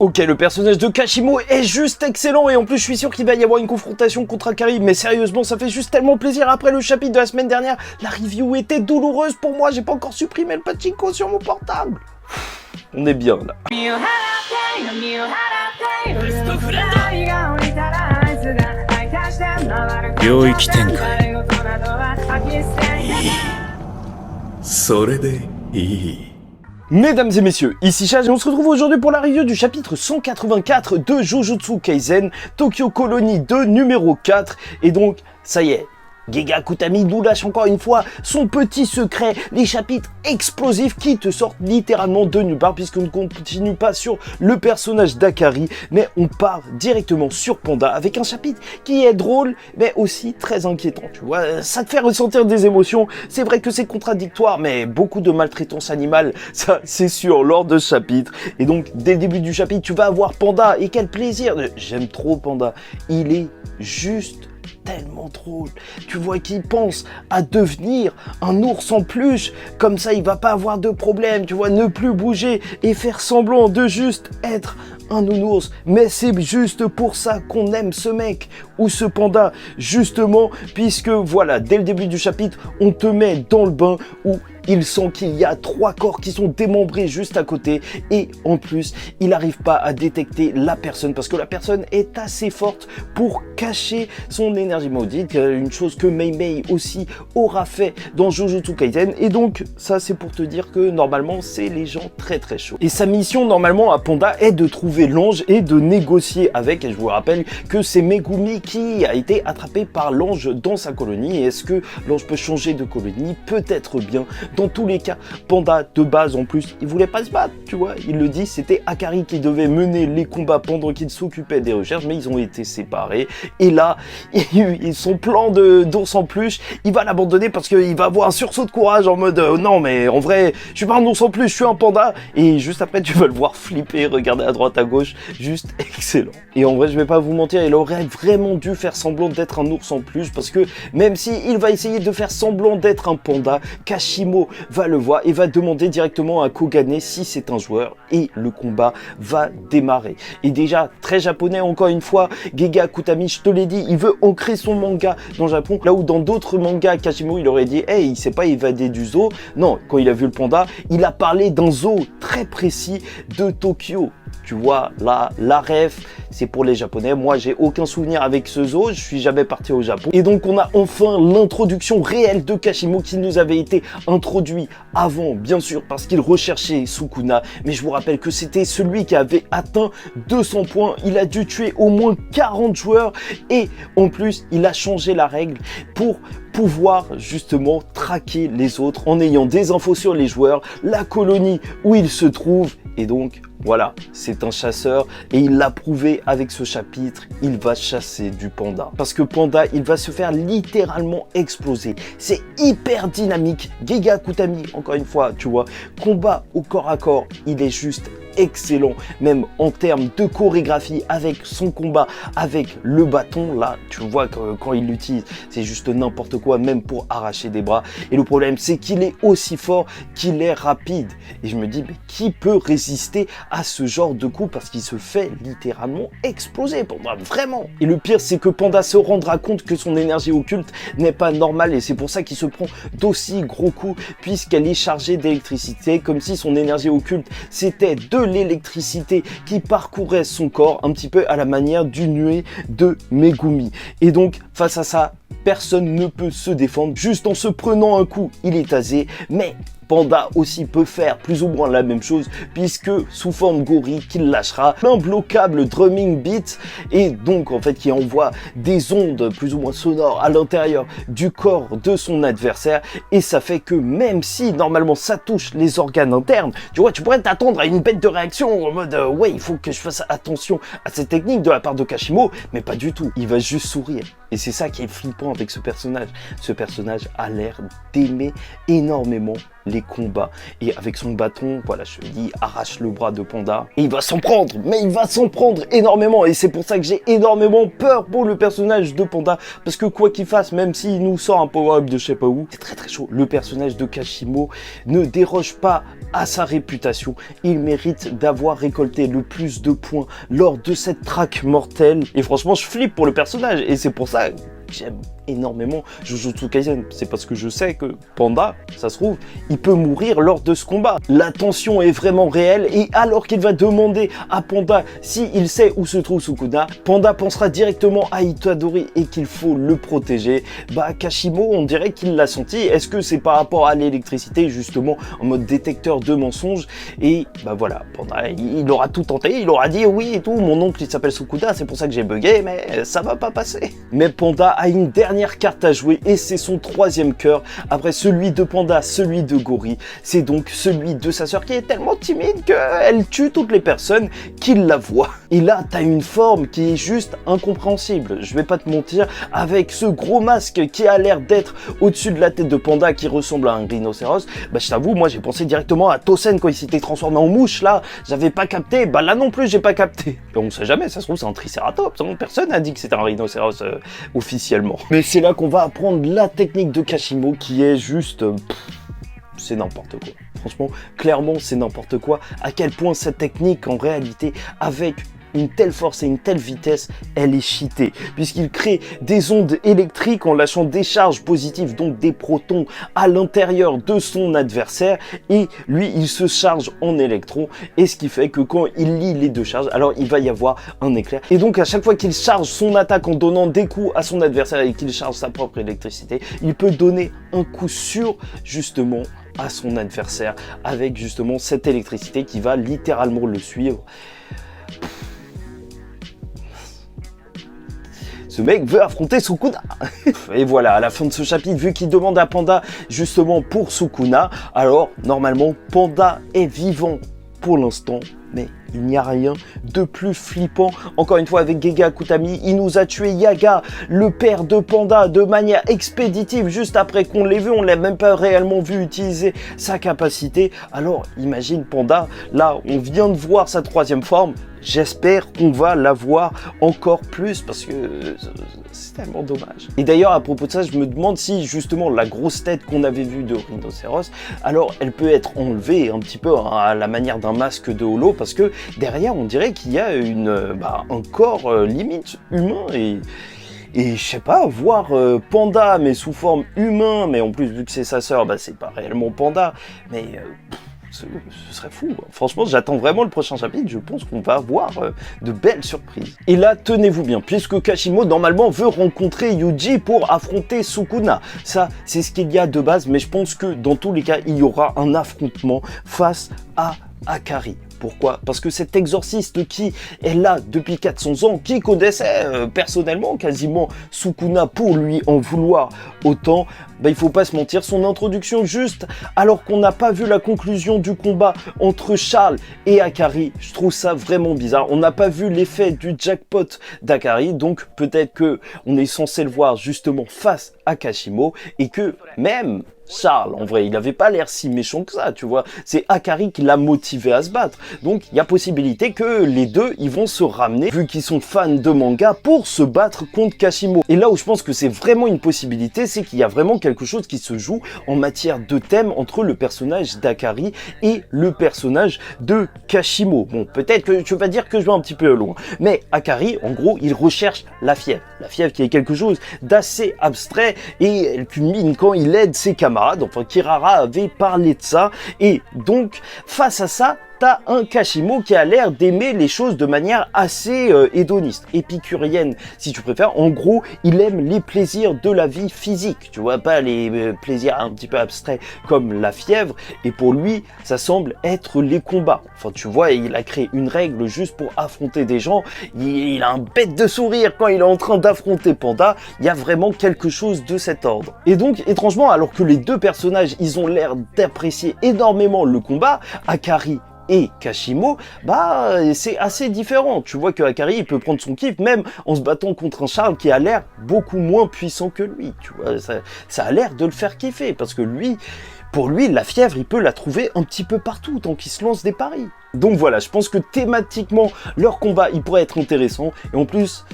Ok, le personnage de Kashimo est juste excellent et en plus je suis sûr qu'il va y avoir une confrontation contre Akari, mais sérieusement ça fait juste tellement plaisir. Après le chapitre de la semaine dernière, la review était douloureuse pour moi, j'ai pas encore supprimé le pachinko sur mon portable. On est bien là. 領域展開それでいい Mesdames et messieurs, ici Chage et on se retrouve aujourd'hui pour la review du chapitre 184 de Jujutsu Kaisen, Tokyo Colony 2 numéro 4, et donc ça y est, Giga Akutami nous lâche encore une fois son petit secret, les chapitres explosifs qui te sortent littéralement de nulle part puisqu'on ne continue pas sur le personnage d'Akari, mais on part directement sur Panda avec un chapitre qui est drôle mais aussi très inquiétant, tu vois, ça te fait ressentir des émotions, c'est vrai que c'est contradictoire mais beaucoup de maltraitance animale, ça c'est sûr lors de ce chapitre, et donc dès le début du chapitre tu vas avoir Panda et quel plaisir, j'aime trop Panda, il est juste tellement drôle. Tu vois qu'il pense à devenir un ours en peluche, comme ça il va pas avoir de problème, tu vois, ne plus bouger et faire semblant de juste être un nounours, mais c'est juste pour ça qu'on aime ce mec ou ce panda, justement, puisque voilà, dès le début du chapitre, on te met dans le bain où il sent qu'il y a 3 corps qui sont démembrés juste à côté et en plus, il n'arrive pas à détecter la personne parce que la personne est assez forte pour cacher son énergie maudite, une chose que Mei Mei aussi aura fait dans Jujutsu Kaisen, et donc ça c'est pour te dire que normalement c'est les gens très très chauds. Et sa mission normalement à Panda est de trouver l'ange et de négocier avec, et je vous rappelle que c'est Megumi qui a été attrapé par l'ange dans sa colonie, et est-ce que l'ange peut changer de colonie? Peut-être bien. Dans tous les cas, Panda, de base en plus, il voulait pas se battre, tu vois. Il le dit, c'était Akari qui devait mener les combats pendant qu'il s'occupait des recherches, mais ils ont été séparés. Et là, son plan d'ours en peluche, il va l'abandonner parce qu'il va avoir un sursaut de courage en mode non, mais en vrai, je suis pas un ours en peluche, je suis un panda. Et juste après, tu vas le voir flipper, regarder à droite, à gauche, juste excellent. Et en vrai, je vais pas vous mentir, il aurait vraiment dû faire semblant d'être un ours en peluche parce que même si il va essayer de faire semblant d'être un panda, Kashimo va le voir et va demander directement à Kogane si c'est un joueur et le combat va démarrer. Et déjà, très japonais encore une fois, Giga Akutami, je te l'ai dit, il veut ancrer son manga dans le Japon, là où dans d'autres mangas, Kashimo il aurait dit hey, il s'est pas évadé du zoo. Non, quand il a vu le panda, il a parlé d'un zoo très précis de Tokyo. Tu vois, là, la ref, c'est pour les Japonais. Moi, j'ai aucun souvenir avec ce zoo. Je suis jamais parti au Japon. Et donc, on a enfin l'introduction réelle de Kashimo qui nous avait été introduit avant, bien sûr, parce qu'il recherchait Sukuna. Mais je vous rappelle que c'était celui qui avait atteint 200 points. Il a dû tuer au moins 40 joueurs. Et en plus, il a changé la règle pour pouvoir justement traquer les autres en ayant des infos sur les joueurs, la colonie où ils se trouvent. Et donc, voilà, c'est un chasseur et il l'a prouvé avec ce chapitre, il va chasser du panda. Parce que Panda, il va se faire littéralement exploser. C'est hyper dynamique. Giga Akutami, encore une fois, tu vois, combat au corps à corps, il est juste excellent, même en termes de chorégraphie avec son combat, avec le bâton, là, tu vois que quand il l'utilise, c'est juste n'importe quoi, même pour arracher des bras. Et le problème, c'est qu'il est aussi fort qu'il est rapide. Et je me dis, mais qui peut résister à ce genre de coup parce qu'il se fait littéralement exploser, Panda, vraiment. Et le pire, c'est que Panda se rendra compte que son énergie occulte n'est pas normale et c'est pour ça qu'il se prend d'aussi gros coups puisqu'elle est chargée d'électricité, comme si son énergie occulte c'était de l'électricité qui parcourait son corps un petit peu à la manière du nuée de Megumi. Et donc, face à ça, personne ne peut se défendre. Juste en se prenant un coup, il est tasé, mais Panda aussi peut faire plus ou moins la même chose puisque sous forme gorille qu'il lâchera l'imbloquable drumming beat et donc en fait qui envoie des ondes plus ou moins sonores à l'intérieur du corps de son adversaire et ça fait que même si normalement ça touche les organes internes, tu vois, tu pourrais t'attendre à une bête de réaction en mode ouais, il faut que je fasse attention à cette technique de la part de Kashimo, mais pas du tout, il va juste sourire. Et c'est ça qui est flippant avec ce personnage. Ce personnage a l'air d'aimer énormément les combats. Et avec son bâton, voilà, je te dis, arrache le bras de Panda. Et il va s'en prendre, mais il va s'en prendre énormément. Et c'est pour ça que j'ai énormément peur pour le personnage de Panda. Parce que quoi qu'il fasse, même s'il nous sort un power-up de je sais pas où, c'est très très chaud. Le personnage de Kashimo ne déroge pas à sa réputation. Il mérite d'avoir récolté le plus de points lors de cette traque mortelle. Et franchement, je flippe pour le personnage. Et c'est pour ça que j'aime énormément Jujutsu Kaisen. C'est parce que je sais que Panda, ça se trouve, il peut mourir lors de ce combat. La tension est vraiment réelle et alors qu'il va demander à Panda s'il sait où se trouve Sukuna, Panda pensera directement à Itadori et qu'il faut le protéger. Bah Kashimo, on dirait qu'il l'a senti. Est-ce que c'est par rapport à l'électricité, justement, en mode détecteur de mensonges? Et bah voilà, Panda, il aura tout tenté, il aura dit oui et tout, mon oncle il s'appelle Sukuna, c'est pour ça que j'ai bugué, mais ça va pas passer. Mais Panda a une dernière carte à jouer et c'est son troisième cœur après celui de Panda, celui de Gori. C'est donc celui de sa sœur qui est tellement timide qu'elle tue toutes les personnes qui la voient. Et là, t'as une forme qui est juste incompréhensible. Je vais pas te mentir, avec ce gros masque qui a l'air d'être au-dessus de la tête de Panda qui ressemble à un rhinocéros, bah je t'avoue, moi j'ai pensé directement à Tosen quand il s'était transformé en mouche là. J'avais pas capté, bah là non plus j'ai pas capté. Et on sait jamais, ça se trouve c'est un tricératops. Personne n'a dit que c'était un rhinocéros officiellement. Mais c'est là qu'on va apprendre la technique de Kashimo qui est juste... c'est n'importe quoi. Franchement, clairement, c'est n'importe quoi. À quel point cette technique, en réalité, avec une telle force et une telle vitesse, elle est cheatée, puisqu'il crée des ondes électriques en lâchant des charges positives, donc des protons, à l'intérieur de son adversaire, et lui, il se charge en électrons, et ce qui fait que quand il lie les deux charges, alors il va y avoir un éclair. Et donc, à chaque fois qu'il charge son attaque en donnant des coups à son adversaire et qu'il charge sa propre électricité, il peut donner un coup sûr, justement, à son adversaire, avec justement cette électricité qui va littéralement le suivre. Ce mec veut affronter Sukuna. Et voilà, à la fin de ce chapitre, vu qu'il demande à Panda justement pour Sukuna, alors normalement Panda est vivant pour l'instant, mais il n'y a rien de plus flippant. Encore une fois, avec Gege Akutami, il nous a tué Yaga, le père de Panda, de manière expéditive. Juste après qu'on l'ait vu, on l'a même pas réellement vu utiliser sa capacité. Alors, imagine Panda, là, on vient de voir sa troisième forme. J'espère qu'on va la voir encore plus parce que c'est tellement dommage. Et d'ailleurs, à propos de ça, je me demande si justement la grosse tête qu'on avait vue de Rhinocéros, alors elle peut être enlevée un petit peu à la manière d'un masque de holo parce que derrière, on dirait qu'il y a un corps limite humain et je sais pas, voir Panda mais sous forme humain, mais en plus vu que c'est sa sœur, bah c'est pas réellement Panda, mais ce serait fou. Franchement, j'attends vraiment le prochain chapitre. Je pense qu'on va avoir de belles surprises. Et là, tenez-vous bien, puisque Kashimo, normalement, veut rencontrer Yuji pour affronter Sukuna. Ça, c'est ce qu'il y a de base, mais je pense que dans tous les cas, il y aura un affrontement face à Akari. Pourquoi? Parce que cet exorciste qui est là depuis 400 ans, qui connaissait personnellement quasiment Sukuna pour lui en vouloir autant, bah, il faut pas se mentir, son introduction juste alors qu'on n'a pas vu la conclusion du combat entre Charles et Akari, je trouve ça vraiment bizarre. On n'a pas vu l'effet du jackpot d'Akari, donc peut-être que on est censé le voir justement face à Kashimo et que même Charles, en vrai, il n'avait pas l'air si méchant que ça, tu vois. C'est Akari qui l'a motivé à se battre. Donc, il y a possibilité que les deux, ils vont se ramener, vu qu'ils sont fans de manga, pour se battre contre Kashimo. Et là où je pense que c'est vraiment une possibilité, c'est qu'il y a vraiment quelque chose qui se joue en matière de thème entre le personnage d'Akari et le personnage de Kashimo. Bon, peut-être que tu vas dire que je vais un petit peu loin. Mais Akari, en gros, il recherche la fièvre. La fièvre qui est quelque chose d'assez abstrait et elle culmine quand il aide ses camarades. Enfin, Kirara avait parlé de ça. Et donc, face à ça, t'as un Kashimo qui a l'air d'aimer les choses de manière assez hédoniste, épicurienne, si tu préfères. En gros, il aime les plaisirs de la vie physique, tu vois, pas les plaisirs un petit peu abstraits comme la fièvre. Et pour lui, ça semble être les combats. Enfin, tu vois, il a créé une règle juste pour affronter des gens. Il a un bête de sourire quand il est en train d'affronter Panda. Il y a vraiment quelque chose de cet ordre. Et donc, étrangement, alors que les deux personnages, ils ont l'air d'apprécier énormément le combat, Akari et Kashimo, bah c'est assez différent. Tu vois que Akari il peut prendre son kiff même en se battant contre un Charles qui a l'air beaucoup moins puissant que lui. Tu vois, ça a l'air de le faire kiffer parce que lui, pour lui, la fièvre, il peut la trouver un petit peu partout tant qu'il se lance des paris. Donc voilà, je pense que thématiquement, leur combat, il pourrait être intéressant. Et en plus,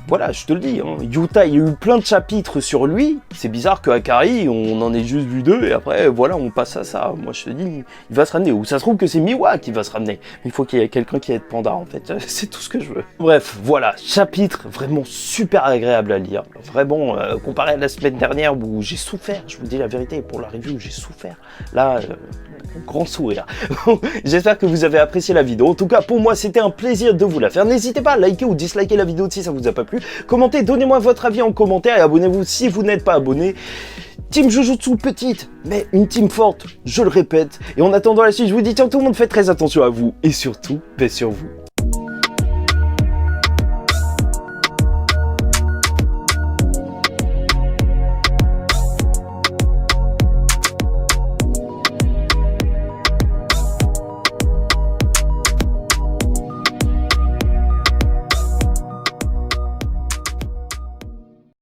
voilà, je te le dis, hein, Yuta, il y a eu plein de chapitres sur lui. C'est bizarre que Akari, on en ait juste vu 2 et après, voilà, on passe à ça. Moi, je te dis, il va se ramener. Ou ça se trouve que c'est Miwa qui va se ramener. Il faut qu'il y ait quelqu'un qui aide Panda, en fait. C'est tout ce que je veux. Bref, voilà, chapitre vraiment super agréable à lire. Vraiment, comparé à la semaine dernière où j'ai souffert, je vous dis la vérité, pour la review, j'ai souffert. Là, grand sourire. J'espère que vous avez apprécié la vidéo. En tout cas, pour moi, c'était un plaisir de vous la faire. N'hésitez pas à liker ou disliker la vidéo si ça vous a pas plu. Commentez, donnez-moi votre avis en commentaire et abonnez-vous si vous n'êtes pas abonné. Team Jujutsu petite, mais une team forte, je le répète. Et en attendant la suite, je vous dis ciao tout le monde, faites très attention à vous et surtout, paix sur vous.